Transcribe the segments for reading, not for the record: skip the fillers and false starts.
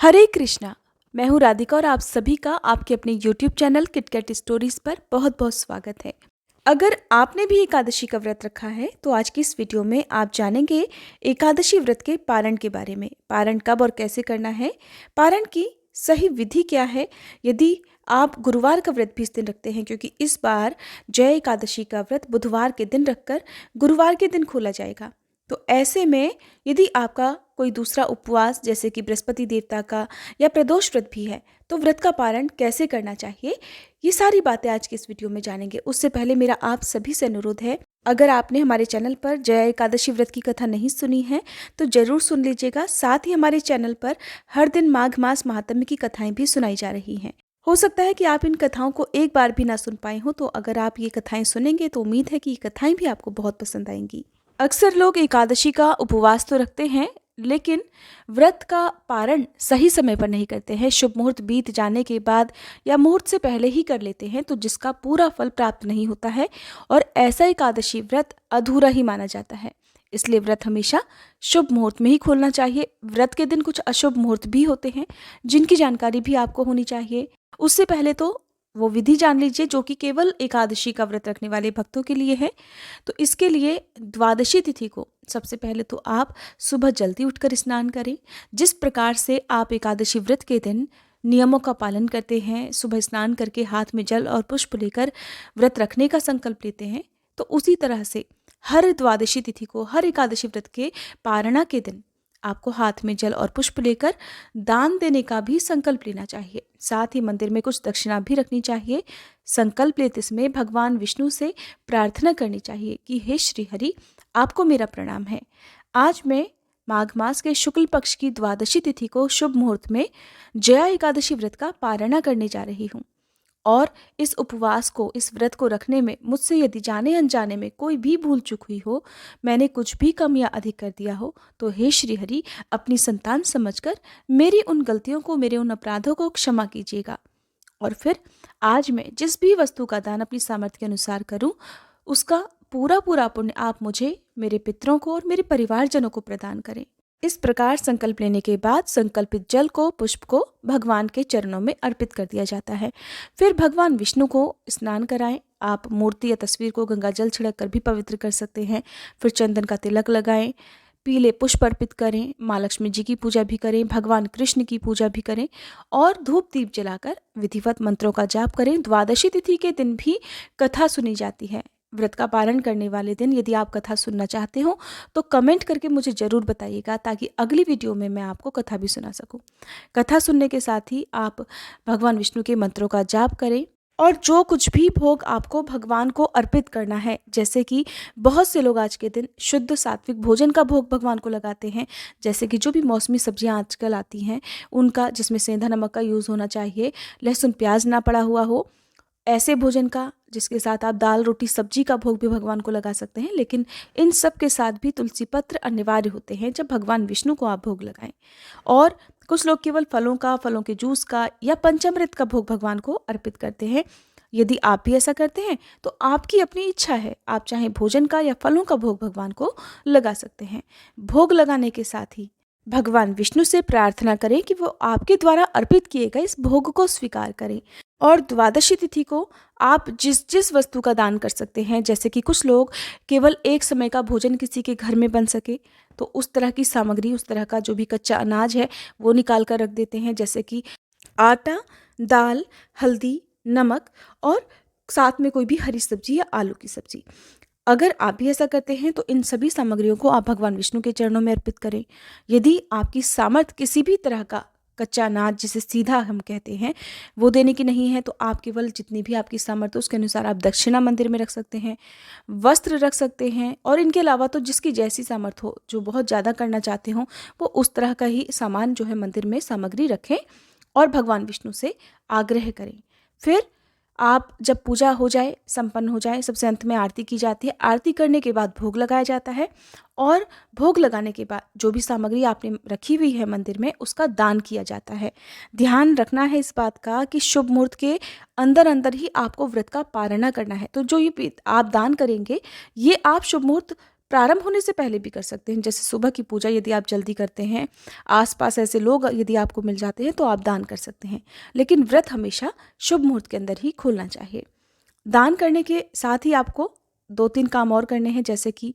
हरे कृष्णा। मैं हूँ राधिका और आप सभी का आपके अपने यूट्यूब चैनल किटकैट स्टोरीज पर बहुत बहुत स्वागत है। अगर आपने भी एकादशी का व्रत रखा है तो आज की इस वीडियो में आप जानेंगे एकादशी व्रत के पारण के बारे में। पारण कब और कैसे करना है, पारण की सही विधि क्या है, यदि आप गुरुवार का व्रत भी इस दिन रखते हैं, क्योंकि इस बार जय एकादशी का व्रत बुधवार के दिन रखकर गुरुवार के दिन खोला जाएगा। तो ऐसे में यदि आपका कोई दूसरा उपवास जैसे कि बृहस्पति देवता का या प्रदोष व्रत भी है तो व्रत का पारण कैसे करना चाहिए, ये सारी बातें आज की इस वीडियो में जानेंगे। उससे पहले मेरा आप सभी से अनुरोध है, अगर आपने हमारे चैनल पर जय एकादशी व्रत की कथा नहीं सुनी है तो जरूर सुन लीजिएगा। साथ ही हमारे चैनल पर हर दिन माघ मास महात्म्य की कथाएं भी सुनाई जा रही हैं। हो सकता है कि आप इन कथाओं को एक बार भी ना सुन पाए हो, तो अगर आप ये कथाएं सुनेंगे तो उम्मीद है कि ये कथाएं भी आपको बहुत पसंद आएंगी। अक्सर लोग एकादशी का उपवास तो रखते हैं लेकिन व्रत का पारण सही समय पर नहीं करते हैं। शुभ मुहूर्त बीत जाने के बाद या मुहूर्त से पहले ही कर लेते हैं तो जिसका पूरा फल प्राप्त नहीं होता है और ऐसा एकादशी व्रत अधूरा ही माना जाता है। इसलिए व्रत हमेशा शुभ मुहूर्त में ही खोलना चाहिए। व्रत के दिन कुछ अशुभ मुहूर्त भी होते हैं जिनकी जानकारी भी आपको होनी चाहिए। उससे पहले तो वो विधि जान लीजिए जो कि केवल एकादशी का व्रत रखने वाले भक्तों के लिए है। तो इसके लिए द्वादशी तिथि को सबसे पहले तो आप सुबह जल्दी उठकर स्नान करें। जिस प्रकार से आप एकादशी व्रत के दिन नियमों का पालन करते हैं, सुबह स्नान करके हाथ में जल और पुष्प लेकर व्रत रखने का संकल्प लेते हैं, तो उसी तरह से हर द्वादशी तिथि को, हर एकादशी व्रत के पारणा के दिन आपको हाथ में जल और पुष्प लेकर दान देने का भी संकल्प लेना चाहिए। साथ ही मंदिर में कुछ दक्षिणा भी रखनी चाहिए। संकल्प लेते समय भगवान विष्णु से प्रार्थना करनी चाहिए कि हे श्री हरि, आपको मेरा प्रणाम है। आज मैं माघ मास के शुक्ल पक्ष की द्वादशी तिथि को शुभ मुहूर्त में जया एकादशी व्रत का पारणा करने जा रही हूँ और इस उपवास को, इस व्रत को रखने में मुझसे यदि जाने अनजाने में कोई भी भूल चूक हुई हो, मैंने कुछ भी कम या अधिक कर दिया हो, तो हे श्री हरि, अपनी संतान समझकर मेरी उन गलतियों को, मेरे उन अपराधों को क्षमा कीजिएगा। और फिर आज मैं जिस भी वस्तु का दान अपनी सामर्थ्य के अनुसार करूं, उसका पूरा पूरा पुण्य आप मुझे, मेरे पितरों को और मेरे परिवारजनों को प्रदान करें। इस प्रकार संकल्प लेने के बाद संकल्पित जल को, पुष्प को भगवान के चरणों में अर्पित कर दिया जाता है। फिर भगवान विष्णु को स्नान कराएं। आप मूर्ति या तस्वीर को गंगा जल छिड़क कर भी पवित्र कर सकते हैं। फिर चंदन का तिलक लगाएं, पीले पुष्प अर्पित करें, माँ लक्ष्मी जी की पूजा भी करें, भगवान कृष्ण की पूजा भी करें और धूप दीप जलाकर विधिवत मंत्रों का जाप करें। द्वादशी तिथि के दिन भी कथा सुनी जाती है। व्रत का पारण करने वाले दिन यदि आप कथा सुनना चाहते हो तो कमेंट करके मुझे ज़रूर बताइएगा, ताकि अगली वीडियो में मैं आपको कथा भी सुना सकूं। कथा सुनने के साथ ही आप भगवान विष्णु के मंत्रों का जाप करें और जो कुछ भी भोग आपको भगवान को अर्पित करना है, जैसे कि बहुत से लोग आज के दिन शुद्ध सात्विक भोजन का भोग भगवान को लगाते हैं, जैसे कि जो भी मौसमी सब्जियां आजकल आती हैं उनका, जिसमें सेंधा नमक का यूज़ होना चाहिए, लहसुन प्याज ना पड़ा हुआ हो, ऐसे भोजन का जिसके साथ आप दाल रोटी सब्जी का भोग भी भगवान को लगा सकते हैं। लेकिन इन सब के साथ भी तुलसी पत्र अनिवार्य होते हैं जब भगवान विष्णु को आप भोग लगाएं। और कुछ लोग केवल फलों का, फलों के जूस का या पंचामृत का भोग भगवान को अर्पित करते हैं। यदि आप भी ऐसा करते हैं तो आपकी अपनी इच्छा है, आप चाहे भोजन का या फलों का भोग भगवान को लगा सकते हैं। भोग लगाने के साथ ही भगवान विष्णु से प्रार्थना करें कि वो आपके द्वारा अर्पित किए गए इस भोग को स्वीकार करें। और द्वादशी तिथि को आप जिस जिस वस्तु का दान कर सकते हैं, जैसे कि कुछ लोग केवल एक समय का भोजन किसी के घर में बन सके तो उस तरह की सामग्री, उस तरह का जो भी कच्चा अनाज है वो निकाल कर रख देते हैं, जैसे कि आटा, दाल, हल्दी, नमक और साथ में कोई भी हरी सब्जी या आलू की सब्जी। अगर आप भी ऐसा करते हैं तो इन सभी सामग्रियों को आप भगवान विष्णु के चरणों में अर्पित करें। यदि आपकी सामर्थ्य किसी भी तरह का कच्चा अनाज, जिसे सीधा हम कहते हैं, वो देने की नहीं है तो आप केवल जितनी भी आपकी सामर्थ्य उसके अनुसार आप दक्षिणा मंदिर में रख सकते हैं, वस्त्र रख सकते हैं। और इनके अलावा तो जिसकी जैसी सामर्थ्य हो, जो बहुत ज़्यादा करना चाहते हो, वो उस तरह का ही सामान जो है मंदिर में सामग्री रखें और भगवान विष्णु से आग्रह करें। फिर आप जब पूजा हो जाए, संपन्न हो जाए, सबसे अंत में आरती की जाती है। आरती करने के बाद भोग लगाया जाता है और भोग लगाने के बाद जो भी सामग्री आपने रखी हुई है मंदिर में उसका दान किया जाता है। ध्यान रखना है इस बात का कि शुभ मुहूर्त के अंदर अंदर ही आपको व्रत का पारणा करना है। तो जो ये आप दान करेंगे ये आप शुभ मुहूर्त प्रारंभ होने से पहले भी कर सकते हैं। जैसे सुबह की पूजा यदि आप जल्दी करते हैं, आसपास ऐसे लोग यदि आपको मिल जाते हैं तो आप दान कर सकते हैं। लेकिन व्रत हमेशा शुभ मुहूर्त के अंदर ही खोलना चाहिए। दान करने के साथ ही आपको 2-3 काम और करने हैं, जैसे कि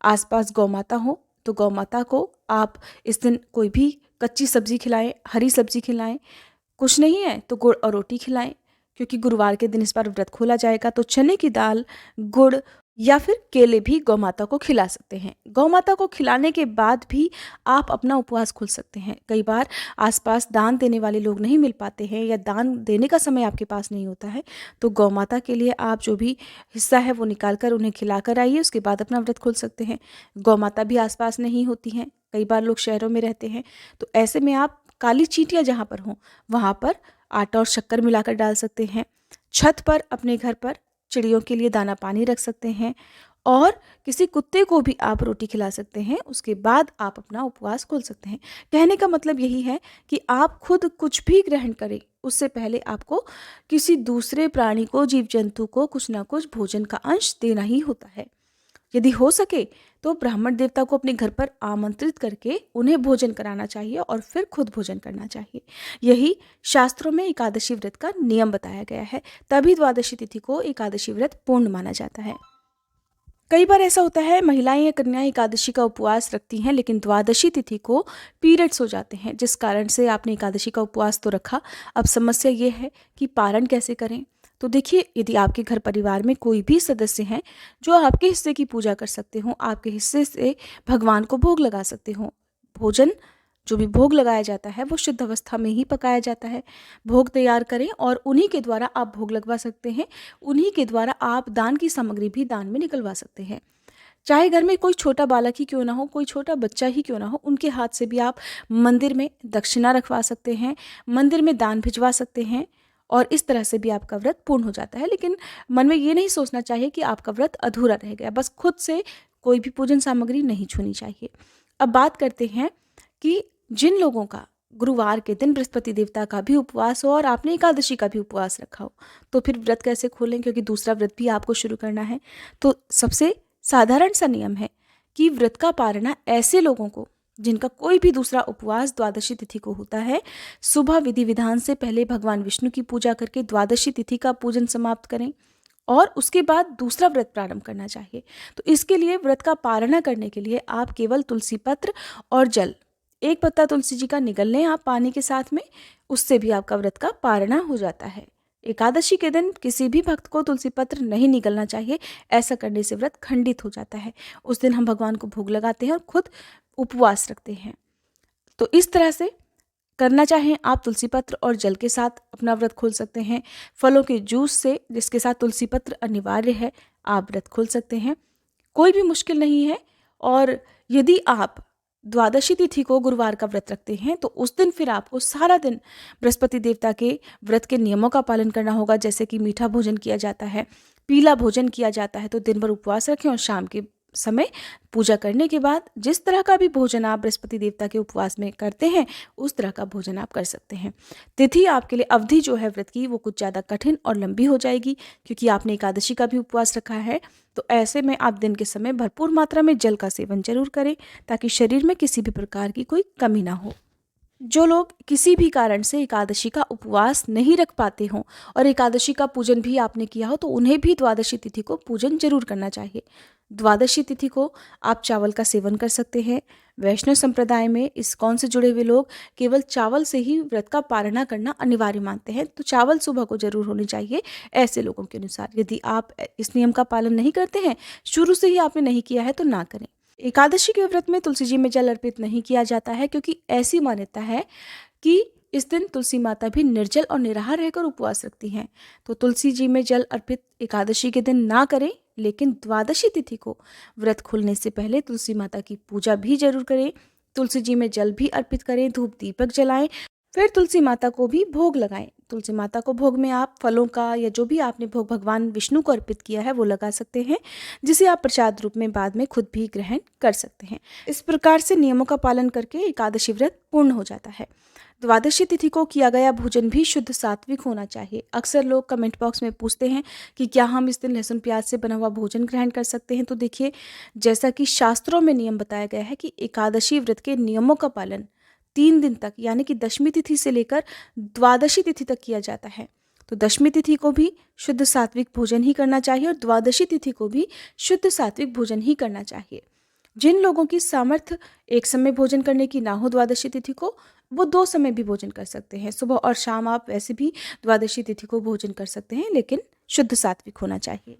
आसपास गौमाता हो तो गौमाता को आप इस दिन कोई भी कच्ची सब्जी खिलाएं, हरी सब्जी खिलाएं। कुछ नहीं है तो गुड़ और रोटी खिलाएं, क्योंकि गुरुवार के दिन इस बार व्रत खोला जाएगा। तो चने की दाल, गुड़ या फिर केले भी गौमाता को खिला सकते हैं। गौमाता को खिलाने के बाद भी आप अपना उपवास खोल सकते हैं। कई बार आसपास दान देने वाले लोग नहीं मिल पाते हैं या दान देने का समय आपके पास नहीं होता है, तो गौमाता के लिए आप जो भी हिस्सा है वो निकाल कर उन्हें खिला कर आइए, उसके बाद अपना व्रत खोल सकते हैं। गौमाता भी आसपास नहीं होती हैं, कई बार लोग शहरों में रहते हैं, तो ऐसे में आप काली चींटियाँ जहाँ पर हों वहाँ पर आटा और शक्कर मिलाकर डाल सकते हैं। छत पर अपने घर पर चिड़ियों के लिए दाना पानी रख सकते हैं और किसी कुत्ते को भी आप रोटी खिला सकते हैं। उसके बाद आप अपना उपवास खोल सकते हैं। कहने का मतलब यही है कि आप खुद कुछ भी ग्रहण करें उससे पहले आपको किसी दूसरे प्राणी को, जीव जंतु को कुछ ना कुछ भोजन का अंश देना ही होता है। यदि हो सके तो ब्राह्मण देवता को अपने घर पर आमंत्रित करके उन्हें भोजन कराना चाहिए और फिर खुद भोजन करना चाहिए। यही शास्त्रों में एकादशी व्रत का नियम बताया गया है। तभी द्वादशी तिथि को एकादशी व्रत पूर्ण माना जाता है। कई बार ऐसा होता है, महिलाएं या कन्याएं एकादशी का उपवास रखती हैं, लेकिन द्वादशी तिथि को पीरियड्स हो जाते हैं, जिस कारण से आपने एकादशी का उपवास तो रखा। अब समस्या ये है कि पारण कैसे करें। तो देखिए, यदि आपके घर परिवार में कोई भी सदस्य हैं जो आपके हिस्से की पूजा कर सकते हो, आपके हिस्से से भगवान को भोग लगा सकते हो। भोजन जो भी भोग लगाया जाता है वो शुद्ध अवस्था में ही पकाया जाता है। भोग तैयार करें और उन्हीं के द्वारा आप भोग लगवा सकते हैं। उन्हीं के द्वारा आप दान की सामग्री भी दान में निकलवा सकते हैं। चाहे घर में कोई छोटा बालक ही क्यों ना हो, कोई छोटा बच्चा ही क्यों ना हो, उनके हाथ से भी आप मंदिर में दक्षिणा रखवा सकते हैं, मंदिर में दान भिजवा सकते हैं और इस तरह से भी आपका व्रत पूर्ण हो जाता है। लेकिन मन में ये नहीं सोचना चाहिए कि आपका व्रत अधूरा रह गया। बस खुद से कोई भी पूजन सामग्री नहीं छूनी चाहिए। अब बात करते हैं कि जिन लोगों का गुरुवार के दिन बृहस्पति देवता का भी उपवास हो और आपने एकादशी का भी उपवास रखा हो, तो फिर व्रत कैसे खोलें, क्योंकि दूसरा व्रत भी आपको शुरू करना है। तो सबसे साधारण सा नियम है कि व्रत का पारना ऐसे लोगों को जिनका कोई भी दूसरा उपवास द्वादशी तिथि को होता है, सुबह विधि विधान से पहले भगवान विष्णु की पूजा करके द्वादशी तिथि का पूजन समाप्त करें और उसके बाद दूसरा व्रत प्रारंभ करना चाहिए। तो इसके लिए व्रत का पारणा करने के लिए आप केवल तुलसी पत्र और जल, 1 पत्ता तुलसी जी का निगल लें आप पानी के साथ में, उससे भी आपका व्रत का पारणा हो जाता है। एकादशी के दिन किसी भी भक्त को तुलसी पत्र नहीं निगलना चाहिए। ऐसा करने से व्रत खंडित हो जाता है। उस दिन हम भगवान को भोग लगाते हैं और खुद उपवास रखते हैं। तो इस तरह से करना चाहें आप तुलसी पत्र और जल के साथ अपना व्रत खोल सकते हैं। फलों के जूस से, जिसके साथ तुलसी पत्र अनिवार्य है, आप व्रत खोल सकते हैं। कोई भी मुश्किल नहीं है। और यदि आप द्वादशी तिथि को गुरुवार का व्रत रखते हैं तो उस दिन फिर आपको सारा दिन बृहस्पति देवता के व्रत के नियमों का पालन करना होगा। जैसे कि मीठा भोजन किया जाता है, पीला भोजन किया जाता है, तो दिन भर उपवास रखें और शाम के समय पूजा करने के बाद जिस तरह का भी भोजन आप बृहस्पति देवता के उपवास में करते हैं उस तरह का भोजन आप कर सकते हैं। तिथि आपके लिए, अवधि जो है व्रत की, वो कुछ ज़्यादा कठिन और लंबी हो जाएगी, क्योंकि आपने एकादशी का भी उपवास रखा है। तो ऐसे में आप दिन के समय भरपूर मात्रा में जल का सेवन जरूर करें, ताकि शरीर में किसी भी प्रकार की कोई कमी ना हो। जो लोग किसी भी कारण से एकादशी का उपवास नहीं रख पाते हों और एकादशी का पूजन भी आपने किया हो, तो उन्हें भी द्वादशी तिथि को पूजन जरूर करना चाहिए। द्वादशी तिथि को आप चावल का सेवन कर सकते हैं। वैष्णव संप्रदाय में इस्कॉन से जुड़े हुए लोग केवल चावल से ही व्रत का पारणा करना अनिवार्य मानते हैं, तो चावल सुबह को जरूर होनी चाहिए ऐसे लोगों के अनुसार। यदि आप इस नियम का पालन नहीं करते हैं, शुरू से ही आपने नहीं किया है, तो ना करें। एकादशी के व्रत में तुलसी जी में जल अर्पित नहीं किया जाता है, क्योंकि ऐसी मान्यता है कि इस दिन तुलसी माता भी निर्जल और निराहार रहकर उपवास रखती हैं। तो तुलसी जी में जल अर्पित एकादशी के दिन ना करें, लेकिन द्वादशी तिथि को व्रत खोलने से पहले तुलसी माता की पूजा भी जरूर करें। तुलसी जी में जल भी अर्पित करें, धूप दीपक जलाएं, फिर तुलसी माता को भी भोग लगाएं। तुलसी माता को भोग में आप फलों का या जो भी आपने भोग भगवान विष्णु को अर्पित किया है वो लगा सकते हैं, जिसे आप प्रसाद रूप में बाद में खुद भी ग्रहण कर सकते हैं। इस प्रकार से नियमों का पालन करके एकादशी व्रत पूर्ण हो जाता है। द्वादशी तिथि को किया गया भोजन भी शुद्ध सात्विक होना चाहिए। अक्सर लोग कमेंट बॉक्स में पूछते हैं कि क्या हम इस दिन लहसुन प्याज से बना हुआ भोजन ग्रहण कर सकते हैं। तो देखिए, जैसा कि शास्त्रों में नियम बताया गया है कि एकादशी व्रत के नियमों का पालन 3 दिन तक यानी कि दशमी तिथि से लेकर द्वादशी तिथि तक किया जाता है। तो दशमी तिथि को भी शुद्ध सात्विक भोजन ही करना चाहिए और द्वादशी तिथि को भी शुद्ध सात्विक भोजन ही करना चाहिए। जिन लोगों की सामर्थ्य एक समय भोजन करने की ना हो द्वादशी तिथि को, वो 2 समय भी भोजन कर सकते हैं। सुबह और शाम आप वैसे भी द्वादशी तिथि को भोजन कर सकते हैं, लेकिन शुद्ध सात्विक होना चाहिए।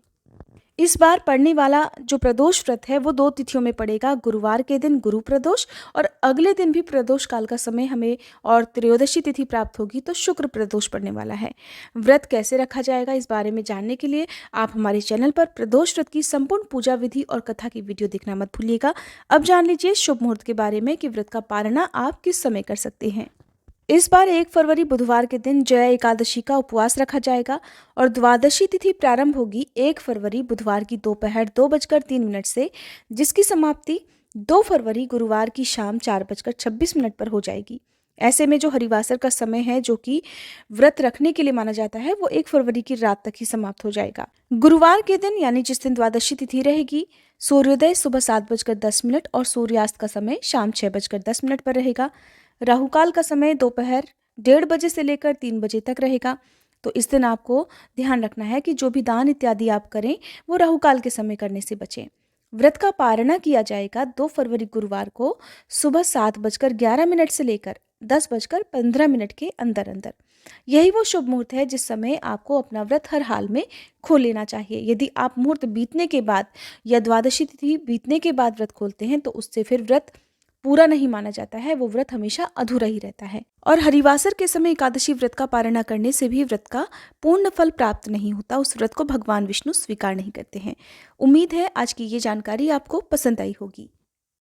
इस बार पड़ने वाला जो प्रदोष व्रत है वो 2 तिथियों में पड़ेगा। गुरुवार के दिन गुरु प्रदोष और अगले दिन भी प्रदोष काल का समय हमें और त्रयोदशी तिथि प्राप्त होगी तो शुक्र प्रदोष पड़ने वाला है। व्रत कैसे रखा जाएगा इस बारे में जानने के लिए आप हमारे चैनल पर प्रदोष व्रत की संपूर्ण पूजा विधि और कथा की वीडियो देखना मत भूलिएगा। अब जान लीजिए शुभ मुहूर्त के बारे में कि व्रत का पालना आप किस समय कर सकते हैं। इस बार 1 फरवरी बुधवार के दिन जया एकादशी का उपवास रखा जाएगा और द्वादशी तिथि प्रारंभ होगी 1 फरवरी बुधवार की दोपहर 2:03 से, जिसकी समाप्ति 2 फरवरी गुरुवार की शाम 4:26 पर हो जाएगी। ऐसे में जो हरिवासर का समय है जो कि व्रत रखने के लिए माना जाता है वो 1 फरवरी की रात तक ही समाप्त हो जाएगा। गुरुवार के दिन यानी जिस दिन द्वादशी तिथि रहेगी, सूर्योदय सुबह 7:10 और सूर्यास्त का समय शाम 6:10 पर रहेगा। राहुकाल का समय दोपहर 1:30 बजे से लेकर 3 बजे तक रहेगा। तो इस दिन आपको ध्यान रखना है कि जो भी दान इत्यादि आप करें वो राहुकाल के समय करने से बचें। व्रत का पारणा किया जाएगा 2 फरवरी गुरुवार को सुबह 7:11 से लेकर 10:15 के अंदर अंदर। यही वो शुभ मुहूर्त है जिस समय आपको अपना व्रत हर हाल में खोल लेना चाहिए। यदि आप मुहूर्त बीतने के बाद या द्वादशी तिथि बीतने के बाद व्रत खोलते हैं तो उससे फिर व्रत पूरा नहीं माना जाता है, वो व्रत हमेशा अधूरा ही रहता है। और हरिवासर के समय एकादशी व्रत का पारणा करने से भी व्रत का पूर्ण फल प्राप्त नहीं होता, उस व्रत को भगवान विष्णु स्वीकार नहीं करते हैं। उम्मीद है आज की ये जानकारी आपको पसंद आई होगी।